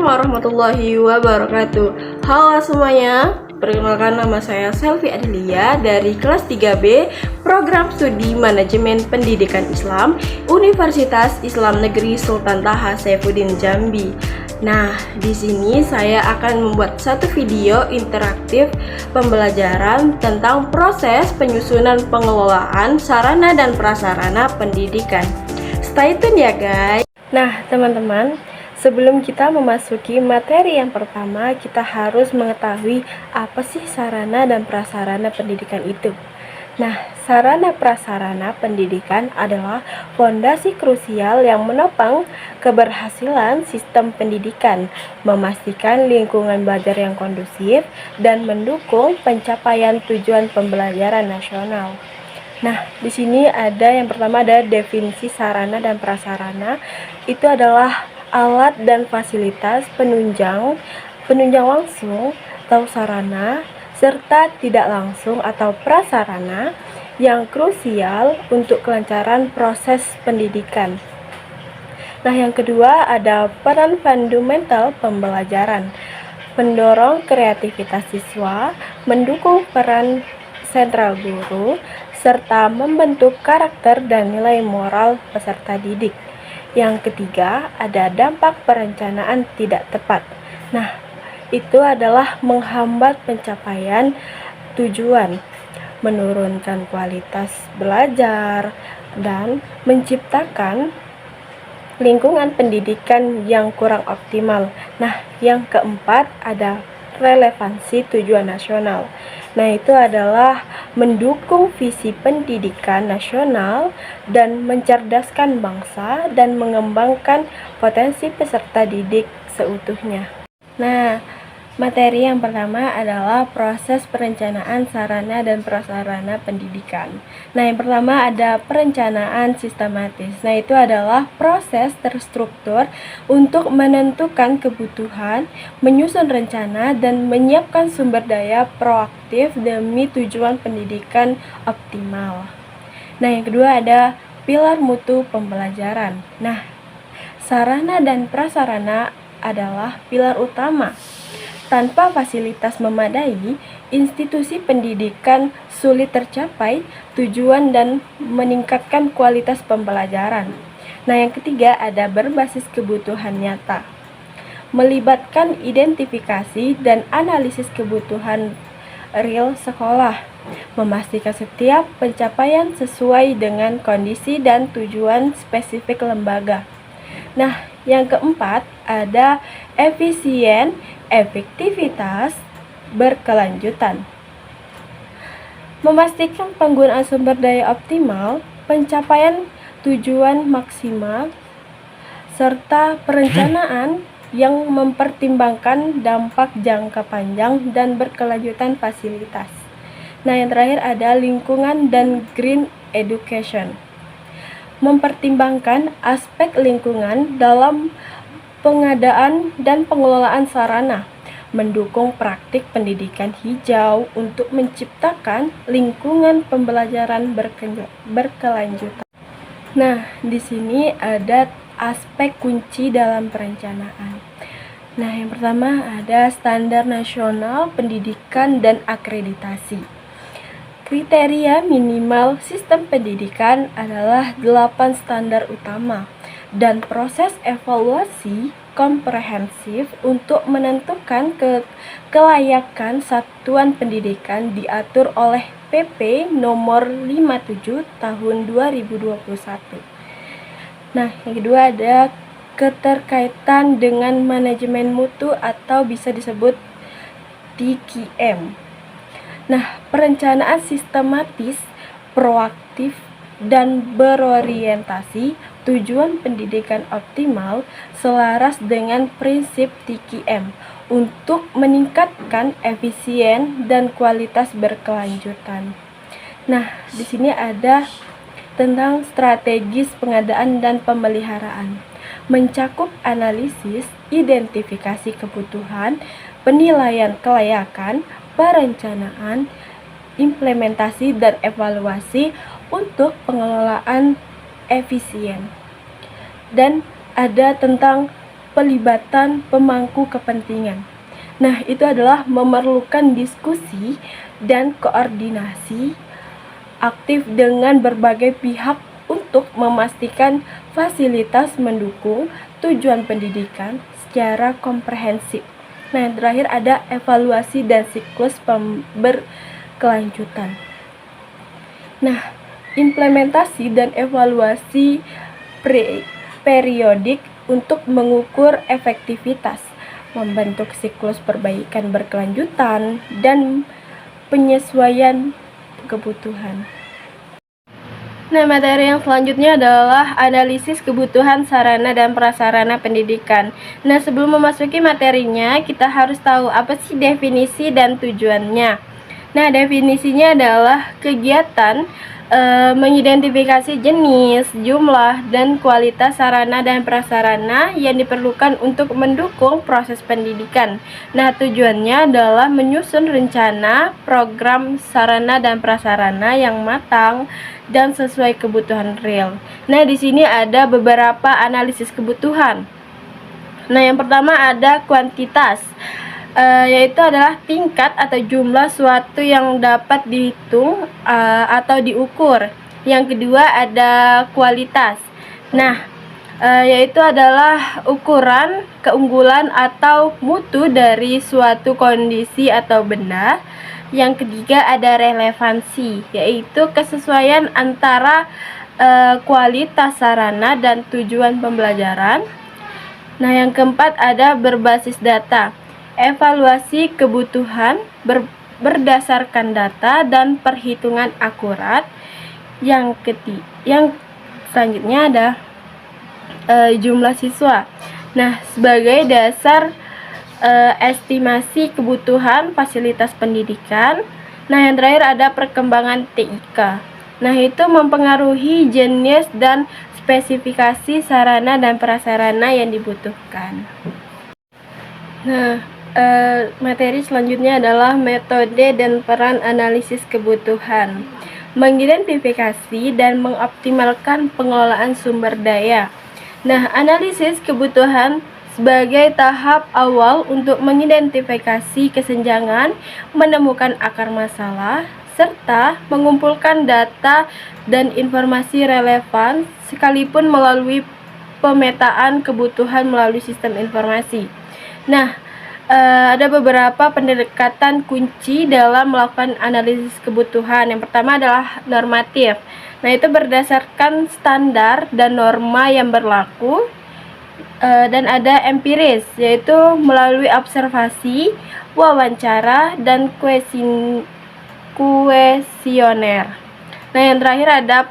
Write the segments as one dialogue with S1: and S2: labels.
S1: warahmatullahi wabarakatuh. Halo semuanya, perkenalkan nama saya Selvi Adelia dari kelas 3B Program Studi Manajemen Pendidikan Islam Universitas Islam Negeri Sultan Taha Saifuddin Jambi. Nah, di sini saya akan membuat satu video interaktif pembelajaran tentang proses penyusunan pengelolaan sarana dan prasarana pendidikan. Stay tune ya guys. Nah, teman-teman, sebelum kita memasuki materi yang pertama, kita harus mengetahui apa sih sarana dan prasarana pendidikan itu. Nah, sarana prasarana pendidikan adalah fondasi krusial yang menopang keberhasilan sistem pendidikan, memastikan lingkungan belajar yang kondusif, dan mendukung pencapaian tujuan pembelajaran nasional. Nah, di sini yang pertama ada definisi sarana dan prasarana. Itu adalah alat dan fasilitas penunjang langsung atau sarana, serta tidak langsung atau prasarana yang krusial untuk kelancaran proses pendidikan. Nah, yang kedua ada peran fundamental pembelajaran, pendorong kreativitas siswa, mendukung peran sentral guru, serta membentuk karakter dan nilai moral peserta didik. Yang ketiga, ada dampak perencanaan tidak tepat. Nah, itu adalah menghambat pencapaian tujuan, menurunkan kualitas belajar, dan menciptakan lingkungan pendidikan yang kurang optimal. Nah, yang keempat ada relevansi tujuan nasional. Nah, itu adalah mendukung visi pendidikan nasional dan mencerdaskan bangsa dan mengembangkan potensi peserta didik seutuhnya. Nah, materi yang pertama adalah proses perencanaan sarana dan prasarana pendidikan. Nah, yang pertama ada perencanaan sistematis. Nah, itu adalah proses terstruktur untuk menentukan kebutuhan, menyusun rencana, dan menyiapkan sumber daya proaktif demi tujuan pendidikan optimal. Nah, yang kedua ada pilar mutu pembelajaran. Nah, sarana dan prasarana adalah pilar utama. Tanpa fasilitas memadai, institusi pendidikan sulit tercapai tujuan dan meningkatkan kualitas pembelajaran. Nah, yang ketiga ada berbasis kebutuhan nyata. Melibatkan identifikasi dan analisis kebutuhan real sekolah, memastikan setiap pencapaian sesuai dengan kondisi dan tujuan spesifik lembaga. Nah, yang keempat ada efektivitas berkelanjutan. Memastikan penggunaan sumber daya optimal, pencapaian tujuan maksimal, serta perencanaan yang mempertimbangkan dampak jangka panjang dan berkelanjutan fasilitas. Nah, yang terakhir ada lingkungan dan green education. Mempertimbangkan aspek lingkungan dalam pengadaan dan pengelolaan sarana, mendukung praktik pendidikan hijau untuk menciptakan lingkungan pembelajaran berkelanjutan. Nah, di sini ada aspek kunci dalam perencanaan. Nah, yang pertama ada standar nasional pendidikan dan akreditasi. Kriteria minimal sistem pendidikan adalah 8 standar utama dan proses evaluasi komprehensif untuk menentukan kelayakan satuan pendidikan diatur oleh PP nomor 57 tahun 2021. Nah, yang kedua ada keterkaitan dengan manajemen mutu atau bisa disebut TQM. Nah, perencanaan sistematis, proaktif, dan berorientasi tujuan pendidikan optimal selaras dengan prinsip TQM untuk meningkatkan efisien dan kualitas berkelanjutan. Nah, di sini ada tentang strategis pengadaan dan pemeliharaan, mencakup analisis, identifikasi kebutuhan, penilaian kelayakan, perencanaan, implementasi, dan evaluasi untuk pengelolaan efisien. Dan ada tentang pelibatan pemangku kepentingan. Nah, itu adalah memerlukan diskusi dan koordinasi aktif dengan berbagai pihak untuk memastikan fasilitas mendukung tujuan pendidikan secara komprehensif. Nah, yang terakhir ada evaluasi dan siklus berkelanjutan. Nah, implementasi dan evaluasi periodik untuk mengukur efektivitas, membentuk siklus perbaikan berkelanjutan, dan penyesuaian kebutuhan. Nah, materi yang selanjutnya adalah analisis kebutuhan sarana dan prasarana pendidikan. Nah, sebelum memasuki materinya, kita harus tahu apa sih definisi dan tujuannya. Nah, definisinya adalah kegiatan mengidentifikasi jenis, jumlah, dan kualitas sarana dan prasarana yang diperlukan untuk mendukung proses pendidikan. Nah, tujuannya adalah menyusun rencana program sarana dan prasarana yang matang dan sesuai kebutuhan real. Nah, di sini ada beberapa analisis kebutuhan. Nah, yang pertama ada kuantitas, yaitu adalah tingkat atau jumlah suatu yang dapat dihitung atau diukur. Yang kedua ada kualitas. Nah, yaitu adalah ukuran keunggulan atau mutu dari suatu kondisi atau benda. Yang ketiga ada relevansi, yaitu kesesuaian antara kualitas sarana dan tujuan pembelajaran. Nah, yang keempat ada berbasis data, evaluasi kebutuhan berdasarkan data dan perhitungan akurat. Yang selanjutnya ada jumlah siswa. Nah, sebagai dasar estimasi kebutuhan fasilitas pendidikan. Nah, yang terakhir ada perkembangan TIK. Nah, itu mempengaruhi jenis dan spesifikasi sarana dan prasarana yang dibutuhkan. Nah, materi selanjutnya adalah metode dan peran analisis kebutuhan, mengidentifikasi dan mengoptimalkan pengelolaan sumber daya. Nah, analisis kebutuhan sebagai tahap awal untuk mengidentifikasi kesenjangan, menemukan akar masalah, serta mengumpulkan data dan informasi relevan sekalipun melalui pemetaan kebutuhan melalui sistem informasi. Nah, ada beberapa pendekatan kunci dalam melakukan analisis kebutuhan. Yang pertama adalah normatif. Nah, itu berdasarkan standar dan norma yang berlaku. Dan ada empiris, yaitu melalui observasi, wawancara, dan kuesioner. Nah, yang terakhir ada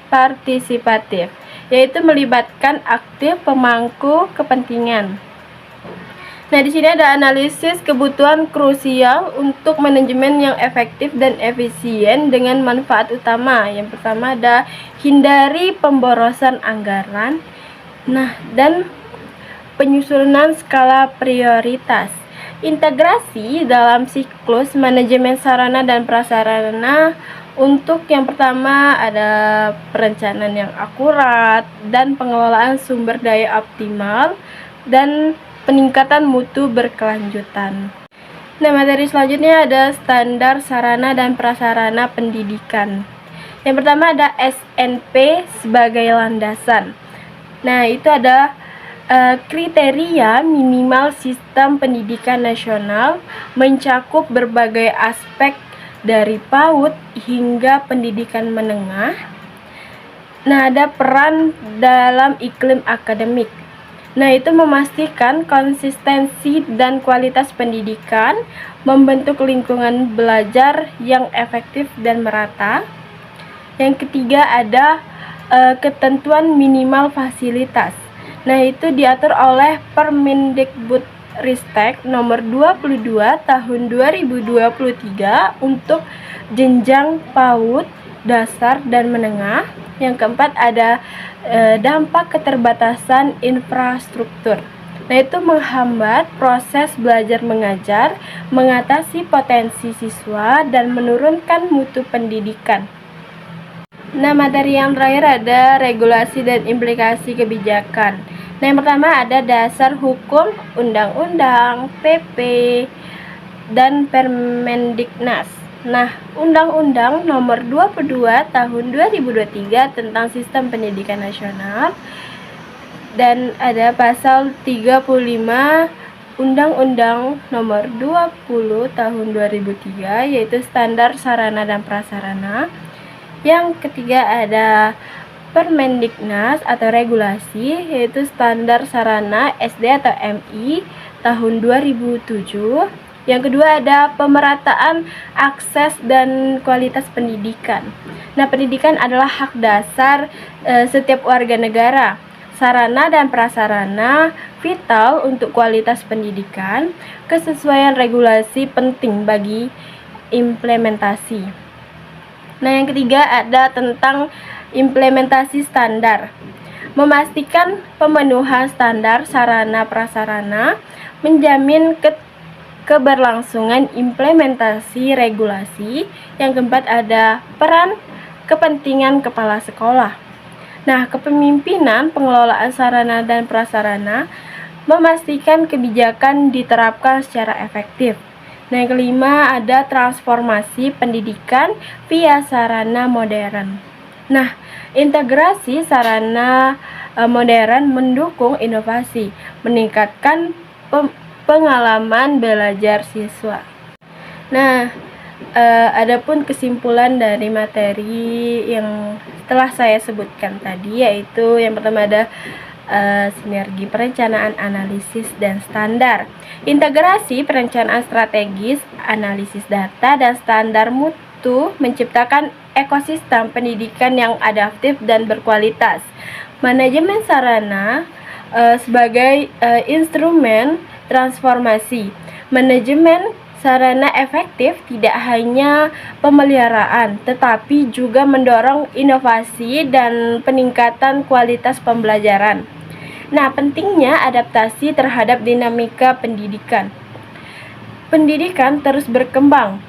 S1: partisipatif, yaitu melibatkan aktif pemangku kepentingan. Nah, di sini ada analisis kebutuhan krusial untuk manajemen yang efektif dan efisien dengan manfaat utama. Yang pertama ada hindari pemborosan anggaran. Nah, dan penyusunan skala prioritas. Integrasi dalam siklus manajemen sarana dan prasarana. Untuk yang pertama ada perencanaan yang akurat dan pengelolaan sumber daya optimal dan peningkatan mutu berkelanjutan. Nah, materi selanjutnya ada standar sarana dan prasarana pendidikan. Yang pertama ada SNP sebagai landasan. Nah, itu ada kriteria minimal sistem pendidikan nasional mencakup berbagai aspek dari PAUD hingga pendidikan menengah. Nah, ada peran dalam iklim akademik. Nah, itu memastikan konsistensi dan kualitas pendidikan, membentuk lingkungan belajar yang efektif dan merata. Yang ketiga ada ketentuan minimal fasilitas. Nah, itu diatur oleh Permendikbudristek nomor 22 tahun 2023 untuk jenjang PAUD dasar dan menengah. Yang keempat ada dampak keterbatasan infrastruktur. Nah, itu menghambat proses belajar mengajar, mengatasi potensi siswa, dan menurunkan mutu pendidikan. Nah, materi yang terakhir ada regulasi dan implikasi kebijakan. Nah, yang pertama ada dasar hukum, undang-undang, PP, dan Permendiknas. Nah, Undang-Undang Nomor 22 Tahun 2023 tentang Sistem Pendidikan Nasional, dan ada pasal 35 Undang-Undang Nomor 20 Tahun 2003 yaitu standar sarana dan prasarana. Yang ketiga ada Permendiknas atau regulasi yaitu standar sarana SD atau MI tahun 2007. Yang kedua ada pemerataan akses dan kualitas pendidikan. Nah, pendidikan adalah hak dasar setiap warga negara. Sarana dan prasarana vital untuk kualitas pendidikan. Kesesuaian regulasi penting bagi implementasi. Nah, yang ketiga ada tentang implementasi standar. Memastikan pemenuhan standar sarana prasarana, menjamin keberlangsungan implementasi regulasi. Yang keempat ada peran kepentingan kepala sekolah. Nah, kepemimpinan pengelolaan sarana dan prasarana, memastikan kebijakan diterapkan secara efektif. Nah, yang kelima ada transformasi pendidikan via sarana modern. Nah, integrasi sarana modern mendukung inovasi, meningkatkan pengalaman belajar siswa. Nah, adapun kesimpulan dari materi yang telah saya sebutkan tadi, yaitu yang pertama ada sinergi perencanaan, analisis, dan standar. Integrasi perencanaan strategis, analisis data, dan standar mutu menciptakan ekosistem pendidikan yang adaptif dan berkualitas. Manajemen sarana sebagai instrumen transformasi. Manajemen sarana efektif tidak hanya pemeliharaan, tetapi juga mendorong inovasi dan peningkatan kualitas pembelajaran. Nah, pentingnya adaptasi terhadap dinamika pendidikan. Pendidikan terus berkembang.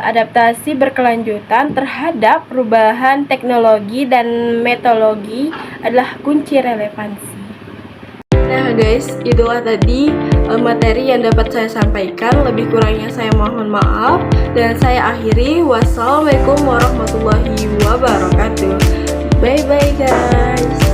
S1: Adaptasi berkelanjutan terhadap perubahan teknologi dan metodologi adalah kunci relevansi. Nah guys, itulah tadi materi yang dapat saya sampaikan. Lebih kurangnya saya mohon maaf. Dan saya akhiri. Wassalamualaikum warahmatullahi wabarakatuh. Bye bye guys.